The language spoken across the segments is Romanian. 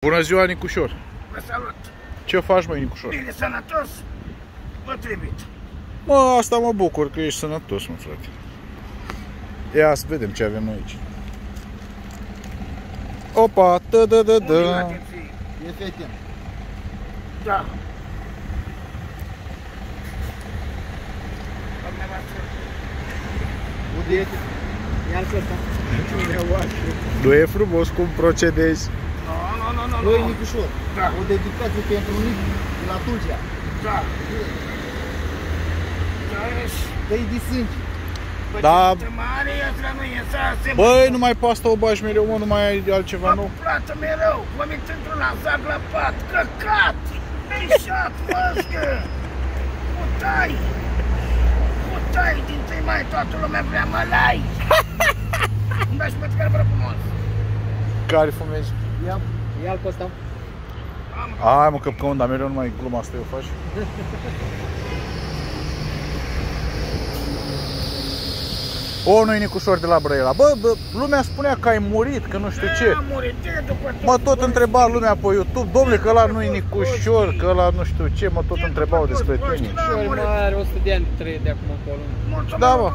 Bună ziua, Nicușor! Vă salut! Ce faci, măi, Nicușor? Bine, sănătos, potrivit. Mă, asta mă bucur că ești sănătos, mă, frate. Ia să vedem ce avem aici. Opa, tă-dă-dă-dă. E fete. Da. Unde este? Iar pe ăsta. Nu e frumos cum procedezi. Nu. Băi, Nicușor, Da. o dedicație pentru Nic de la Tulcea. Da. Dă-i de sânge. Da. Băi, numai pe asta o bagi mereu, mă, nu mai ai altceva nou? Mă plată mereu, vă mit într-una, zac la pat, căcat, pișat, măscă, putai, din 1 mai toată lumea vrea mălai. Îmi dai și pe care vreau frumos. Care fumezi? Ia-l pe ăsta. Hai, mă, căpcăun, dar mereu numai gluma asta eu faci. O, nu-i Nicușor de la Brăila. Bă, lumea spunea că ai murit, că nu știu ce. Am murit, Mă tot întreba lumea pe YouTube, domnule, că ăla nu-i Nicușor, că ăla nu știu ce, mă tot întrebau despre tine. Nicușor mai are 100 de ani trăie de acum încolo. Da, mă.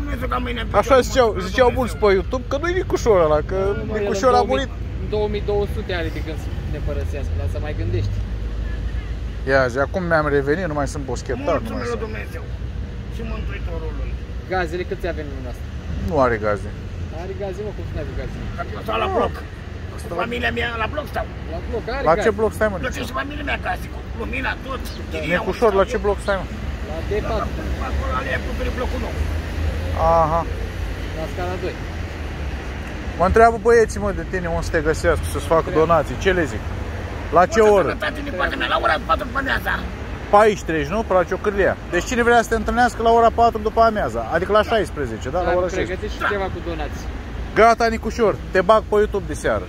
Așa ziceau mulți pe YouTube, că nu-i Nicușor ăla, că Nicușor a murit. 2200 are de când să ne părăsească, dar să mai gândești. Ia zi, acum mi-am revenit, nu mai sunt boschetar. Mulțumesc lui Dumnezeu și Mântuitorului. Gazele câți avem în asta? Nu are gaze. Are gaze, mă, cum să n-ai gaze? Dacă eu stau la bloc, cu familia mea la bloc stau. La bloc, are La gaze. ce bloc stai, mă? Plătește familia mea acasă, cu lumina, tot. Nicușor, la ce bloc stai, mă? La D4. Acolo alea cu blocul nou. Aha. La scara 2. Mă întreabă băieții, mă, de tine unde să te găsească, să-ți facă donații. Ce le zic? La ce oră? La ora 4 după amiaza. Pe aici treci, nu? Pe la Ciocârlia. Deci cine vrea să te întâlnească la ora 4 după amiaza, adică la 16, da? La ora 16. Pregătești și ceva cu donații. Gata, Nicușor, te bag pe YouTube de seară.